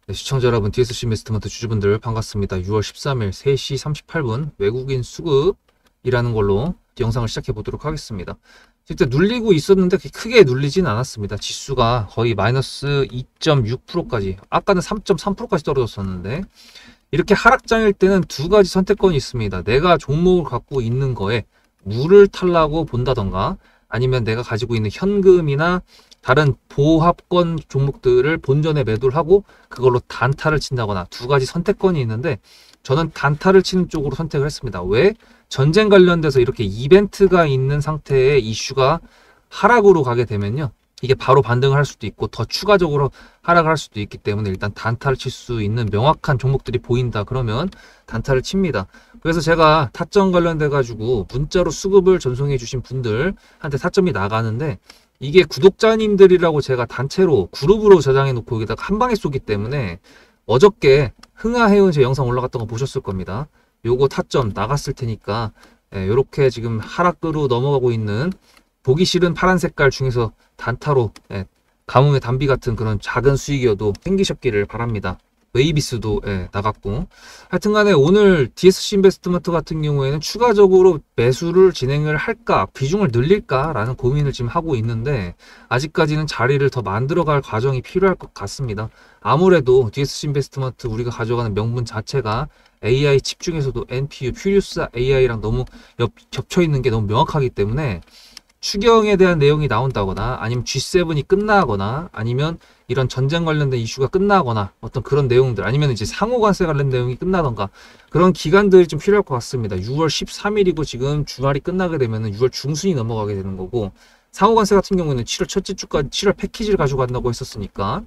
네, 시청자 여러분, DSC 인베스트먼트 주주분들 반갑습니다. 6월 13일 3시 38분 외국인 수급이라는 걸로 영상을 시작해 보도록 하겠습니다. 실제 눌리고 있었는데 크게 눌리진 않았습니다. 지수가 거의 마이너스 2.6%까지, 아까는 3.3%까지 떨어졌었는데, 이렇게 하락장일 때는 두 가지 선택권이 있습니다. 내가 종목을 갖고 있는 거에 물을 타려고 본다던가, 아니면 내가 가지고 있는 현금이나 다른 보합권 종목들을 본전에 매도를 하고 그걸로 단타를 친다거나, 두 가지 선택권이 있는데 저는 단타를 치는 쪽으로 선택을 했습니다. 왜? 전쟁 관련돼서 이렇게 이벤트가 있는 상태의 이슈가 하락으로 가게 되면요, 이게 바로 반등을 할 수도 있고 더 추가적으로 하락을 할 수도 있기 때문에 일단 단타를 칠 수 있는 명확한 종목들이 보인다 그러면 단타를 칩니다. 그래서 제가 타점 관련돼 가지고 문자로 수급을 전송해 주신 분들한테 타점이 나가는데, 이게 구독자님들이라고 제가 단체로 그룹으로 저장해 놓고 여기다가 한 방에 쏘기 때문에, 어저께 흥하해운 제 영상 올라갔던 거 보셨을 겁니다. 요거 타점 나갔을 테니까, 요렇게 지금 하락으로 넘어가고 있는 보기 싫은 파란 색깔 중에서 단타로, 가뭄의 단비 같은 그런 작은 수익이어도 생기셨기를 바랍니다. 웨이비스도 나갔고, 하여튼간에 오늘 DSC 인베스트먼트 같은 경우에는 추가적으로 매수를 진행을 할까, 비중을 늘릴까 라는 고민을 지금 하고 있는데, 아직까지는 자리를 더 만들어갈 과정이 필요할 것 같습니다. 아무래도 DSC 인베스트먼트 우리가 가져가는 명분 자체가 AI 칩 중에서도 NPU, 퓨리우스 AI랑 너무 겹쳐 있는 게 너무 명확하기 때문에, 추경에 대한 내용이 나온다거나, 아니면 G7이 끝나거나, 아니면 이런 전쟁 관련된 이슈가 끝나거나, 어떤 그런 내용들, 아니면 이제 상호관세 관련 내용이 끝나던가, 그런 기간들이 좀 필요할 것 같습니다. 6월 13일이고 지금 주말이 끝나게 되면은 6월 중순이 넘어가게 되는 거고, 상호관세 같은 경우는 7월 첫째 주까지 7월 패키지를 가져간다고 했었으니까.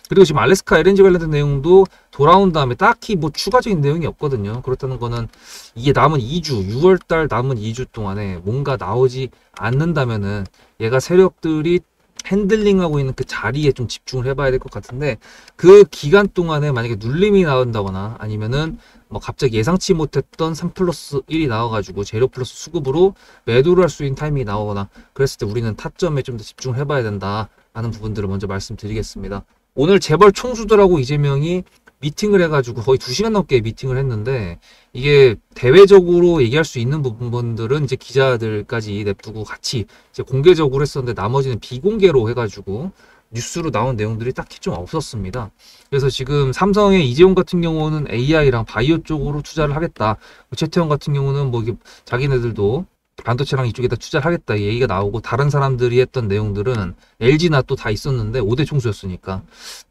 그리고 지금 알래스카 LNG 관련된 내용도 돌아온 다음에 딱히 뭐 추가적인 내용이 없거든요. 그렇다는 거는 이게 남은 2주, 6월달 남은 2주 동안에 뭔가 나오지 않는다면은 얘가 세력들이 핸들링하고 있는 그 자리에 좀 집중을 해봐야 될 것 같은데, 그 기간 동안에 만약에 눌림이 나온다거나, 아니면은 뭐 갑자기 예상치 못했던 3 플러스 1이 나와가지고 재료 플러스 수급으로 매도를 할 수 있는 타이밍이 나오거나, 그랬을 때 우리는 타점에 좀 더 집중을 해봐야 된다 하는 부분들을 먼저 말씀드리겠습니다. 오늘 재벌 총수들하고 이재명이 미팅을 해가지고 거의 2시간 넘게 미팅을 했는데, 이게 대외적으로 얘기할 수 있는 부분들은 이제 기자들까지 냅두고 같이 이제 공개적으로 했었는데, 나머지는 비공개로 해가지고 뉴스로 나온 내용들이 딱히 좀 없었습니다. 그래서 지금 삼성의 이재용 같은 경우는 AI랑 바이오 쪽으로 투자를 하겠다. 최태원 같은 경우는 뭐 이게 자기네들도 반도체랑 이쪽에다 투자를 하겠다 이 얘기가 나오고, 다른 사람들이 했던 내용들은 LG나 또 다 있었는데 5대 총수였으니까,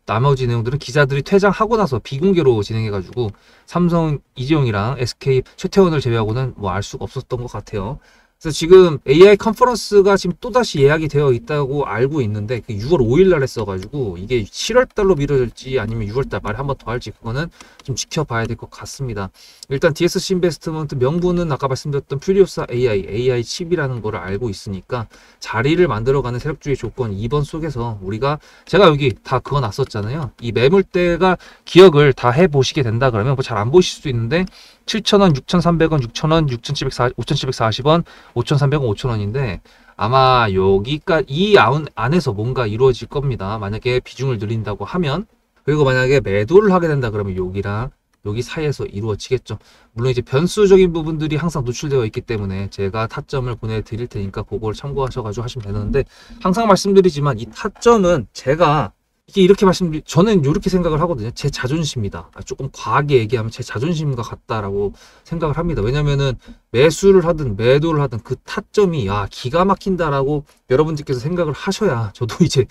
나머지 내용들은 기자들이 퇴장하고 나서 비공개로 진행해가지고 삼성 이재용이랑 SK 최태원을 제외하고는 뭐 알 수가 없었던 것 같아요. 그래서 지금 AI 컨퍼런스가 지금 또다시 예약이 되어 있다고 알고 있는데, 그 6월 5일 날 했어가지고 이게 7월 달로 미뤄질지 아니면 6월 달 말에 한 번 더 할지, 그거는 좀 지켜봐야 될 것 같습니다. 일단 DSC 인베스트먼트 명분은 아까 말씀드렸던 퓨리오사 AI 칩이라는 거를 알고 있으니까, 자리를 만들어가는 세력주의 조건 2번 속에서 우리가, 제가 여기 다 그거 놨었잖아요. 이 매물대가 기억을 다 해보시게 된다 그러면 뭐 잘 안 보실 수도 있는데, 7,000원, 6,300원, 6,000원, 6,740원, 5,300원, 5,000원인데, 아마 여기까지 이 안에서 뭔가 이루어질 겁니다. 만약에 비중을 늘린다고 하면. 그리고 만약에 매도를 하게 된다 그러면 여기랑 여기 사이에서 이루어지겠죠. 물론 이제 변수적인 부분들이 항상 노출되어 있기 때문에 제가 타점을 보내드릴 테니까 그걸 참고하셔가지고 하시면 되는데, 항상 말씀드리지만 이 타점은 제가 이게 이렇게 저는 이렇게 생각을 하거든요. 제 자존심이다. 조금 과하게 얘기하면 제 자존심과 같다라고 생각을 합니다. 왜냐면은 매수를 하든 매도를 하든 그 타점이 기가 막힌다라고 여러분들께서 생각을 하셔야 저도 이제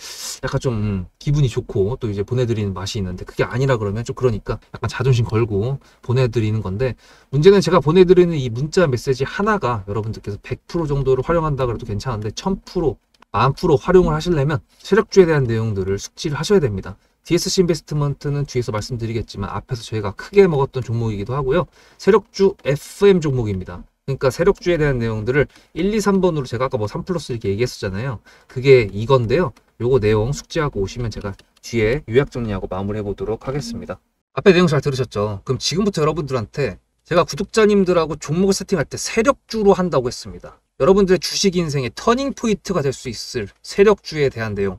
약간 좀 기분이 좋고 또 이제 보내드리는 맛이 있는데, 그게 아니라 그러면 좀 그러니까 약간 자존심 걸고 보내드리는 건데, 문제는 제가 보내드리는 이 문자 메시지 하나가 여러분들께서 100% 정도를 활용한다 그래도 괜찮은데, 1000%, 10,000% 활용을 하시려면 세력주에 대한 내용들을 숙지를 하셔야 됩니다. DSC 인베스트먼트는 뒤에서 말씀드리겠지만 앞에서 저희가 크게 먹었던 종목이기도 하고요. 세력주 FM 종목입니다. 그러니까 세력주에 대한 내용들을 1, 2, 3번으로 제가 아까 뭐 3 플러스 이렇게 얘기했었잖아요. 그게 이건데요. 요거 내용 숙지하고 오시면 제가 뒤에 요약 정리하고 마무리해 보도록 하겠습니다. 앞에 내용 잘 들으셨죠? 그럼 지금부터 여러분들한테 제가 구독자님들하고 종목을 세팅할 때 세력주로 한다고 했습니다. 여러분들의 주식 인생의 터닝 포인트가 될 수 있을 세력주에 대한 내용,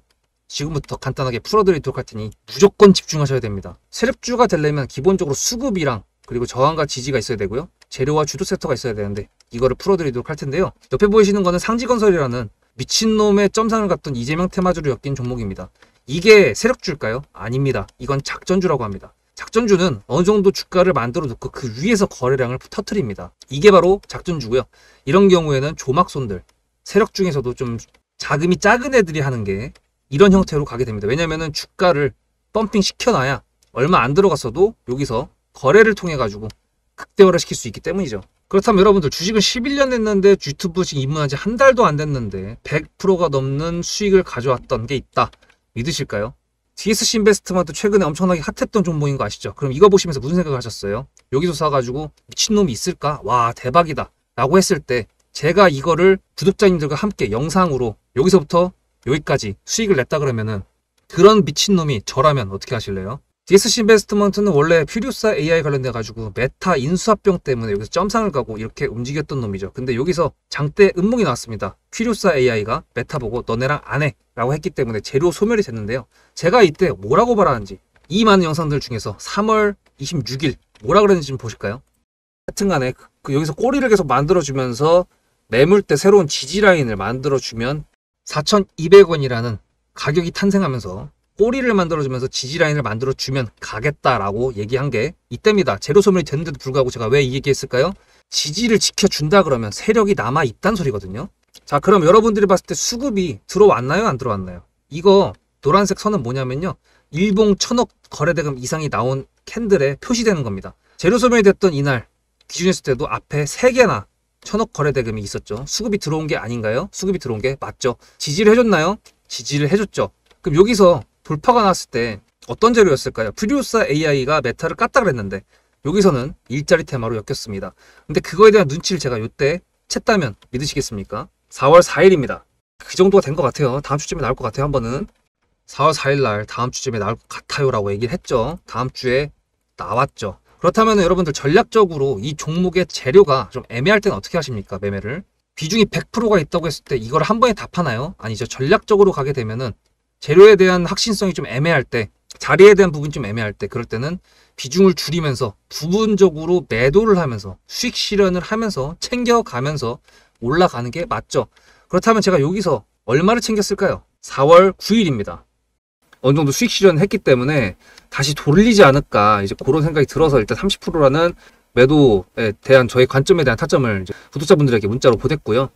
지금부터 간단하게 풀어드리도록 할 테니 무조건 집중하셔야 됩니다. 세력주가 되려면 기본적으로 수급이랑 그리고 저항과 지지가 있어야 되고요. 재료와 주도 섹터가 있어야 되는데 이거를 풀어드리도록 할 텐데요. 옆에 보이시는 거는 상지건설이라는 미친놈의 점상을 갖던 이재명 테마주를 엮인 종목입니다. 이게 세력주일까요? 아닙니다. 이건 작전주라고 합니다. 작전주는 어느 정도 주가를 만들어 놓고 그 위에서 거래량을 터트립니다. 이게 바로 작전주고요. 이런 경우에는 조막손들, 세력 중에서도 좀 자금이 작은 애들이 하는 게 이런 형태로 가게 됩니다. 왜냐면은 주가를 펌핑 시켜놔야 얼마 안 들어갔어도 여기서 거래를 통해 가지고 극대화를 시킬 수 있기 때문이죠. 그렇다면 여러분들 주식을 11년 했는데 유튜브 지금 입문한 지 한 달도 안 됐는데 100%가 넘는 수익을 가져왔던 게 있다. 믿으실까요? DSC 인베스트먼트 최근에 엄청나게 핫했던 종목인 거 아시죠? 그럼 이거 보시면서 무슨 생각을 하셨어요? 여기서 사가지고 미친놈이 있을까? 와 대박이다 라고 했을 때 제가 이거를 구독자님들과 함께 영상으로 여기서부터 여기까지 수익을 냈다 그러면은 그런 미친놈이 저라면 어떻게 하실래요? DSC 인베스트먼트는 원래 퓨리오사 AI 관련돼 가지고 메타 인수합병 때문에 여기서 점상을 가고 이렇게 움직였던 놈이죠. 근데 여기서 장대 음봉이 나왔습니다. 퓨리오사 AI가 메타 보고 너네랑 안 해 라고 했기 때문에 재료 소멸이 됐는데요. 제가 이때 뭐라고 말하는지 이 많은 영상들 중에서 3월 26일 뭐라 그랬는지 좀 보실까요? 하여튼간에 여기서 꼬리를 계속 만들어주면서 매물대 새로운 지지라인을 만들어주면 4,200원이라는 가격이 탄생하면서 꼬리를 만들어주면서 지지라인을 만들어주면 가겠다라고 얘기한 게 이때입니다. 재료 소멸이 됐는데도 불구하고 제가 왜 이 얘기했을까요? 지지를 지켜준다 그러면 세력이 남아있단 소리거든요. 자 그럼 여러분들이 봤을 때 수급이 들어왔나요? 안 들어왔나요? 이거 노란색 선은 뭐냐면요. 일봉 1000억 거래대금 이상이 나온 캔들에 표시되는 겁니다. 재료 소멸이 됐던 이날 기준했을 때도 앞에 3개나 1000억 거래대금이 있었죠. 수급이 들어온 게 아닌가요? 수급이 들어온 게 맞죠. 지지를 해줬나요? 지지를 해줬죠. 그럼 여기서 돌파가 났을 때 어떤 재료였을까요? 퓨리오사 AI가 메타를 깠다 그랬는데 여기서는 일자리 테마로 엮였습니다. 근데 그거에 대한 눈치를 제가 이때 챘다면 믿으시겠습니까? 4월 4일입니다. 그 정도가 된 것 같아요. 다음 주쯤에 나올 것 같아요. 한 번은 4월 4일 날 다음 주쯤에 나올 것 같아요 라고 얘기를 했죠. 다음 주에 나왔죠. 그렇다면 여러분들 전략적으로 이 종목의 재료가 좀 애매할 때는 어떻게 하십니까? 매매를 비중이 100%가 있다고 했을 때 이걸 한 번에 다 파나요? 아니죠. 전략적으로 가게 되면은 재료에 대한 확신성이 좀 애매할 때, 자리에 대한 부분이 좀 애매할 때, 그럴 때는 비중을 줄이면서 부분적으로 매도를 하면서 수익 실현을 하면서 챙겨가면서 올라가는 게 맞죠. 그렇다면 제가 여기서 얼마를 챙겼을까요? 4월 9일입니다. 어느 정도 수익 실현을 했기 때문에 다시 돌리지 않을까 이제 그런 생각이 들어서 일단 30%라는 매도에 대한 저의 관점에 대한 타점을 이제 구독자분들에게 문자로 보냈고요.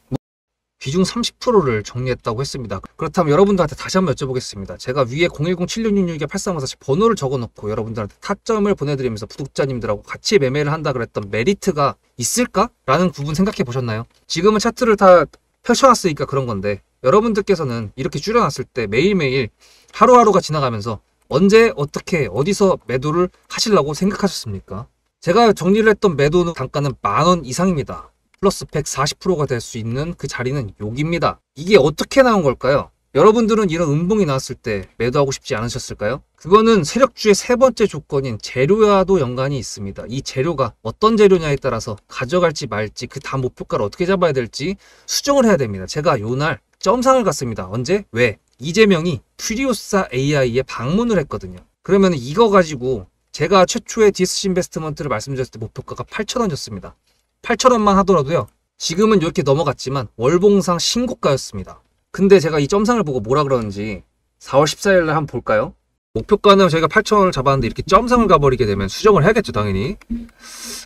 비중 30%를 정리했다고 했습니다. 그렇다면 여러분들한테 다시 한번 여쭤보겠습니다. 제가 위에 010-7666-8354 번호를 적어놓고 여러분들한테 타점을 보내드리면서 구독자님들하고 같이 매매를 한다 그랬던 메리트가 있을까? 라는 부분 생각해 보셨나요? 지금은 차트를 다 펼쳐놨으니까 그런 건데 여러분들께서는 이렇게 줄여놨을 때 매일매일 하루하루가 지나가면서 언제 어떻게 어디서 매도를 하시려고 생각하셨습니까? 제가 정리를 했던 매도 단가는 10,000원 이상입니다. 플러스 140%가 될 수 있는 그 자리는 여기입니다. 이게 어떻게 나온 걸까요? 여러분들은 이런 음봉이 나왔을 때 매도하고 싶지 않으셨을까요? 그거는 세력주의 세 번째 조건인 재료와도 연관이 있습니다. 이 재료가 어떤 재료냐에 따라서 가져갈지 말지 그 다음 목표가를 어떻게 잡아야 될지 수정을 해야 됩니다. 제가 요날 점상을 갔습니다. 언제? 왜? 이재명이 퓨리오사 AI에 방문을 했거든요. 그러면 이거 가지고 제가 최초의 DSC 인베스트먼트를 말씀드렸을 때 목표가가 8,000원이었습니다. 8,000원만 하더라도요. 지금은 이렇게 넘어갔지만 월봉상 신고가였습니다. 근데 제가 이 점상을 보고 뭐라 그러는지 4월 14일 날 한번 볼까요? 목표가는 저희가 8,000원을 잡았는데 이렇게 점상을 가버리게 되면 수정을 해야겠죠, 당연히.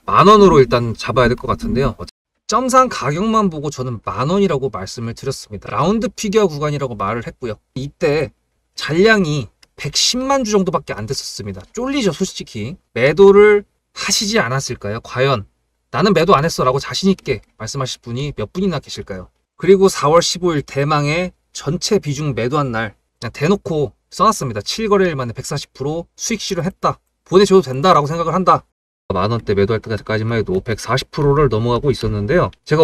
10,000원으로 일단 잡아야 될 것 같은데요. 점상 가격만 보고 저는 10,000원이라고 말씀을 드렸습니다. 라운드 피겨 구간이라고 말을 했고요. 이때 잔량이 110만 주 정도밖에 안 됐었습니다. 쫄리죠, 솔직히. 매도를 하시지 않았을까요? 과연 나는 매도 안 했어 라고 자신있게 말씀하실 분이 몇 분이나 계실까요? 그리고 4월 15일 대망의 전체 비중 매도한 날 그냥 대놓고 써놨습니다. 7거래일 만에 140% 수익 실현했다. 보내줘도 된다라고 생각을 한다. 만원대 매도할 때까지만 해도 140%를 넘어가고 있었는데요. 제가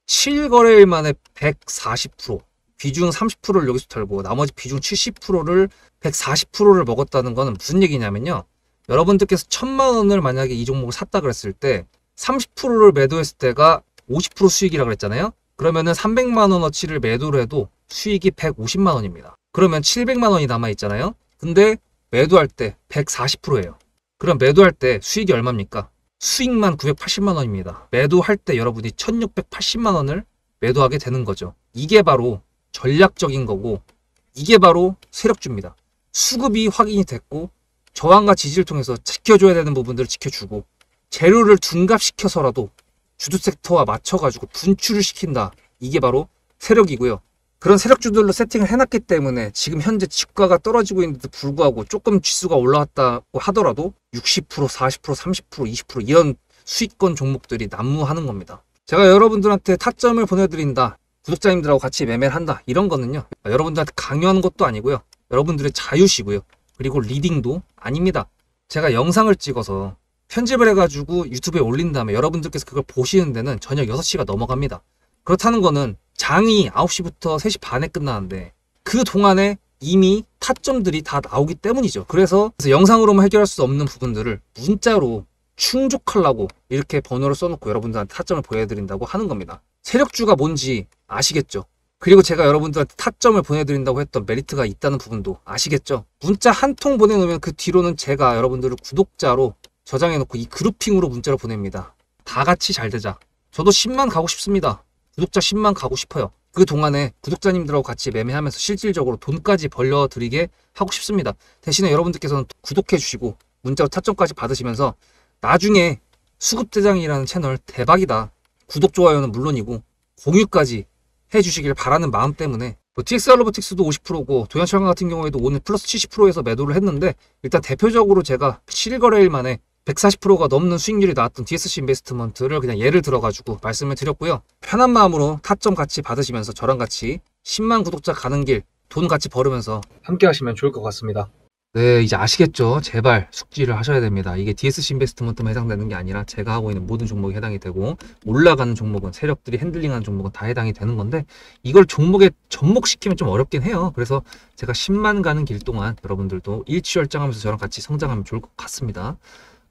7거래일 만에 140% 비중 30%를 여기서 털고 나머지 비중 70%를 140%를 먹었다는 거는 무슨 얘기냐면요. 여러분들께서 1,000만 원을 만약에 이 종목을 샀다 그랬을 때 30%를 매도했을 때가 50% 수익이라고 그랬잖아요. 그러면은 300만 원어치를 매도를 해도 수익이 150만 원입니다. 그러면 700만 원이 남아있잖아요. 근데 매도할 때 140%예요. 그럼 매도할 때 수익이 얼마입니까? 수익만 980만 원입니다. 매도할 때 여러분이 1680만 원을 매도하게 되는 거죠. 이게 바로 전략적인 거고, 이게 바로 세력주입니다. 수급이 확인이 됐고, 저항과 지지를 통해서 지켜줘야 되는 부분들을 지켜주고, 재료를 둔갑시켜서라도 주도 섹터와 맞춰가지고 분출을 시킨다. 이게 바로 세력이고요. 그런 세력주들로 세팅을 해놨기 때문에 지금 현재 주가가 떨어지고 있는데도 불구하고 조금 지수가 올라왔다고 하더라도 60%, 40%, 30%, 20% 이런 수익권 종목들이 난무하는 겁니다. 제가 여러분들한테 타점을 보내드린다, 구독자님들하고 같이 매매를 한다, 이런 거는요, 여러분들한테 강요하는 것도 아니고요, 여러분들의 자유시고요, 그리고 리딩도 아닙니다. 제가 영상을 찍어서 편집을 해가지고 유튜브에 올린 다음에 여러분들께서 그걸 보시는 데는 저녁 6시가 넘어갑니다. 그렇다는 거는 장이 9시부터 3시 반에 끝나는데 그 동안에 이미 타점들이 다 나오기 때문이죠. 그래서 영상으로만 해결할 수 없는 부분들을 문자로 충족하려고 이렇게 번호를 써놓고 여러분들한테 타점을 보여드린다고 하는 겁니다. 세력주가 뭔지 아시겠죠? 그리고 제가 여러분들한테 타점을 보내드린다고 했던 메리트가 있다는 부분도 아시겠죠? 문자 한 통 보내놓으면 그 뒤로는 제가 여러분들을 구독자로 저장해놓고 이 그룹핑으로 문자를 보냅니다. 다 같이 잘 되자. 저도 10만 가고 싶습니다. 구독자 10만 가고 싶어요. 그 동안에 구독자님들하고 같이 매매하면서 실질적으로 돈까지 벌려드리게 하고 싶습니다. 대신에 여러분들께서는 구독해 주시고 문자로 타점까지 받으시면서 나중에 수급대장이라는 채널 대박이다, 구독, 좋아요는 물론이고 공유까지 해주시길 바라는 마음 때문에, TXR 로보틱스도 50%고 도연철강 같은 경우에도 오늘 플러스 70%에서 매도를 했는데, 일단 대표적으로 제가 7거래일 만에 140%가 넘는 수익률이 나왔던 DSC 인베스트먼트를 그냥 예를 들어가지고 말씀을 드렸고요. 편한 마음으로 타점 같이 받으시면서 저랑 같이 10만 구독자 가는 길 돈 같이 벌으면서 함께 하시면 좋을 것 같습니다. 네, 이제 아시겠죠? 제발 숙지를 하셔야 됩니다. 이게 DSC 인베스트먼트만 해당되는 게 아니라 제가 하고 있는 모든 종목이 해당이 되고, 올라가는 종목은, 세력들이 핸들링하는 종목은 다 해당이 되는 건데, 이걸 종목에 접목시키면 좀 어렵긴 해요. 그래서 제가 10만 가는 길 동안 여러분들도 일취월장하면서 저랑 같이 성장하면 좋을 것 같습니다.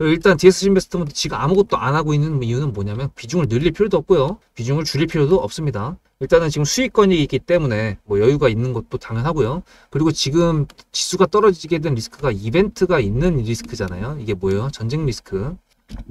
일단 DSC 인베스트먼트 지금 아무것도 안 하고 있는 이유는 뭐냐면, 비중을 늘릴 필요도 없고요, 비중을 줄일 필요도 없습니다. 일단은 지금 수익권이 있기 때문에 뭐 여유가 있는 것도 당연하고요. 그리고 지금 지수가 떨어지게 된 리스크가 이벤트가 있는 리스크잖아요. 이게 뭐예요? 전쟁 리스크.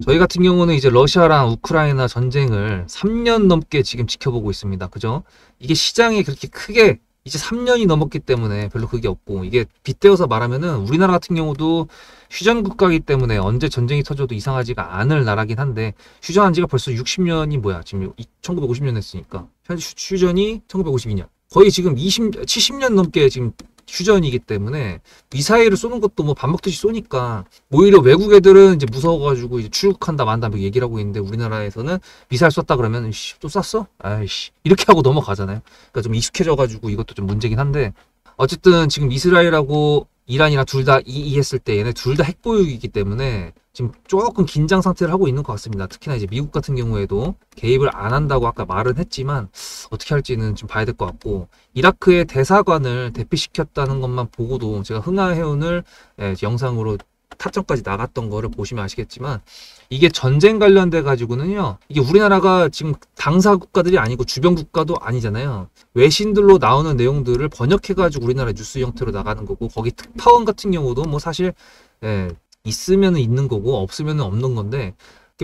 저희 같은 경우는 이제 러시아랑 우크라이나 전쟁을 3년 넘게 지금 지켜보고 있습니다. 그죠? 이게 시장이 그렇게 크게 이제 3년이 넘었기 때문에 별로 그게 없고, 이게 빗대어서 말하면은 우리나라 같은 경우도 휴전 국가이기 때문에 언제 전쟁이 터져도 이상하지가 않을 나라긴 한데, 휴전한 지가 벌써 60년이 뭐야, 지금 1950년 했으니까 현재 휴전이 1952년, 거의 지금 70년 넘게 지금 휴전이기 때문에 미사일을 쏘는 것도 뭐 밥 먹듯이 쏘니까, 오히려 외국 애들은 이제 무서워가지고 이제 출국한다 만다 뭐 얘기를 하고 있는데, 우리나라에서는 미사일 쐈다 그러면 또 쐈어? 아이씨, 이렇게 하고 넘어가잖아요. 그러니까 좀 익숙해져가지고 이것도 좀 문제긴 한데, 어쨌든 지금 이스라엘하고 이란이랑 둘 다 이했을 때 얘네 둘 다 핵보유이기 때문에 지금 조금 긴장 상태를 하고 있는 것 같습니다. 특히나 이제 미국 같은 경우에도 개입을 안 한다고 아까 말은 했지만 어떻게 할지는 좀 봐야 될 것 같고, 이라크의 대사관을 대피시켰다는 것만 보고도 제가 흥하해운을 영상으로 타점까지 나갔던 거를 보시면 아시겠지만, 이게 전쟁 관련돼 가지고는요, 이게 우리나라가 지금 당사 국가들이 아니고 주변 국가도 아니잖아요. 외신들로 나오는 내용들을 번역해 가지고 우리나라 뉴스 형태로 나가는 거고, 거기 특파원 같은 경우도 뭐 사실 있으면 있는 거고 없으면 없는 건데,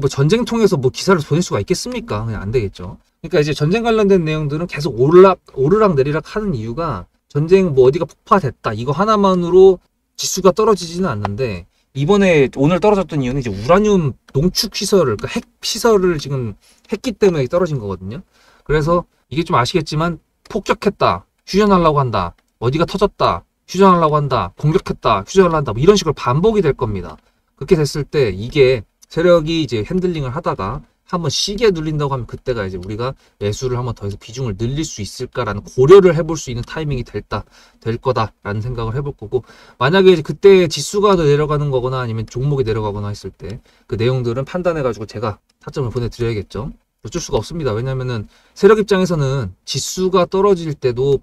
뭐 전쟁 통해서 뭐 기사를 보낼 수가 있겠습니까? 그냥 안 되겠죠. 그러니까 이제 전쟁 관련된 내용들은 계속 오르락 내리락 하는 이유가, 전쟁 뭐 어디가 폭파됐다 이거 하나만으로 지수가 떨어지지는 않는데, 이번에 오늘 떨어졌던 이유는 이제 우라늄 농축 시설을, 그러니까 핵 시설을 지금 했기 때문에 떨어진 거거든요. 그래서 이게 좀 아시겠지만, 폭격했다, 휴전하려고 한다, 어디가 터졌다, 휴전하려고 한다, 공격했다, 휴전을 한다, 뭐 이런 식으로 반복이 될 겁니다. 그렇게 됐을 때 이게 세력이 이제 핸들링을 하다가 한번 시기에 눌린다고 하면, 그때가 이제 우리가 매수를 한번 더 해서 비중을 늘릴 수 있을까라는 고려를 해볼 수 있는 타이밍이 될 거다라는 생각을 해볼 거고, 만약에 이제 그때 지수가 더 내려가는 거거나 아니면 종목이 내려가거나 했을 때 그 내용들은 판단해가지고 제가 타점을 보내드려야겠죠. 어쩔 수가 없습니다. 왜냐면은 세력 입장에서는 지수가 떨어질 때도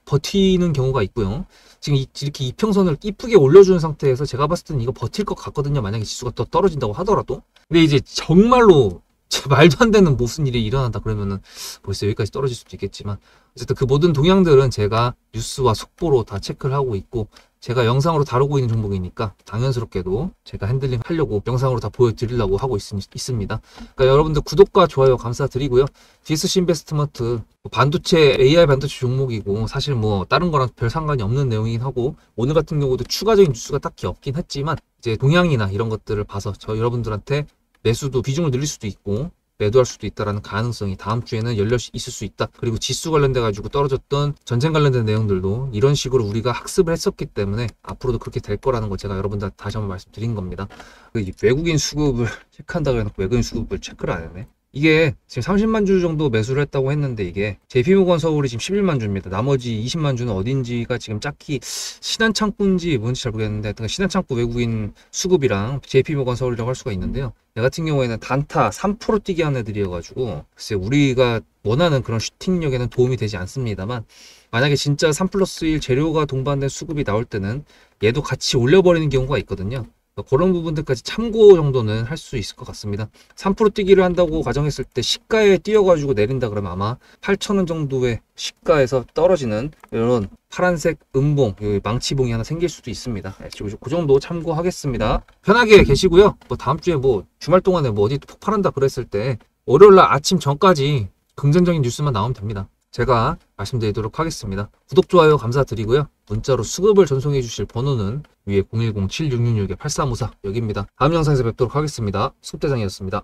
버티는 경우가 있고요. 지금 이렇게 이평선을 이쁘게 올려주는 상태에서 제가 봤을 때는 이거 버틸 것 같거든요. 만약에 지수가 더 떨어진다고 하더라도. 근데 이제 정말로 말도 안 되는 무슨 일이 일어난다 그러면은 벌써 여기까지 떨어질 수도 있겠지만, 어쨌든 그 모든 동향들은 제가 뉴스와 속보로 다 체크를 하고 있고, 제가 영상으로 다루고 있는 종목이니까 당연스럽게도 제가 핸들링 하려고 영상으로 다 보여드리려고 하고 있습니다. 그러니까 여러분들 구독과 좋아요 감사드리고요. DSC 인베스트먼트 반도체 AI 반도체 종목이고, 사실 뭐 다른 거랑 별 상관이 없는 내용이긴 하고, 오늘 같은 경우도 추가적인 뉴스가 딱히 없긴 했지만, 이제 동향이나 이런 것들을 봐서 저 여러분들한테 매수도 비중을 늘릴 수도 있고 매도할 수도 있다라는 가능성이 다음 주에는 열려 있을 수 있다. 그리고 지수 관련돼 가지고 떨어졌던 전쟁 관련된 내용들도 이런 식으로 우리가 학습을 했었기 때문에 앞으로도 그렇게 될 거라는 걸 제가 여러분들한테 다시 한번 말씀드린 겁니다. 외국인 수급을 체크한다고 해놓고 외국인 수급을 체크를 안 했네. 이게 지금 30만 주 정도 매수를 했다고 했는데, 이게 JP모건 서울이 지금 11만 주입니다. 나머지 20만 주는 어딘지가 지금 딱히 신한창구인지 뭔지 잘 모르겠는데, 하여튼 신한창구 외국인 수급이랑 JP모건 서울이라고 할 수가 있는데요. 얘 같은 경우에는 단타 3% 뛰게 한 애들이어가지고 글쎄 우리가 원하는 그런 슈팅력에는 도움이 되지 않습니다만, 만약에 진짜 3+1 재료가 동반된 수급이 나올 때는 얘도 같이 올려버리는 경우가 있거든요. 그런 부분들까지 참고 정도는 할 수 있을 것 같습니다. 3% 뛰기를 한다고 가정했을 때 시가에 뛰어가지고 내린다 그러면 아마 8,000원 정도의 시가에서 떨어지는 이런 파란색 음봉, 망치봉이 하나 생길 수도 있습니다. 그 정도 참고하겠습니다. 편하게 계시고요. 뭐 다음 주에 뭐 주말 동안에 뭐 어디 폭발한다 그랬을 때 월요일날 아침 전까지 긍정적인 뉴스만 나오면 됩니다. 제가 말씀드리도록 하겠습니다. 구독, 좋아요 감사드리고요. 문자로 수급을 전송해 주실 번호는 위에 010-7666-8354 여기입니다. 다음 영상에서 뵙도록 하겠습니다. 수급대장이었습니다.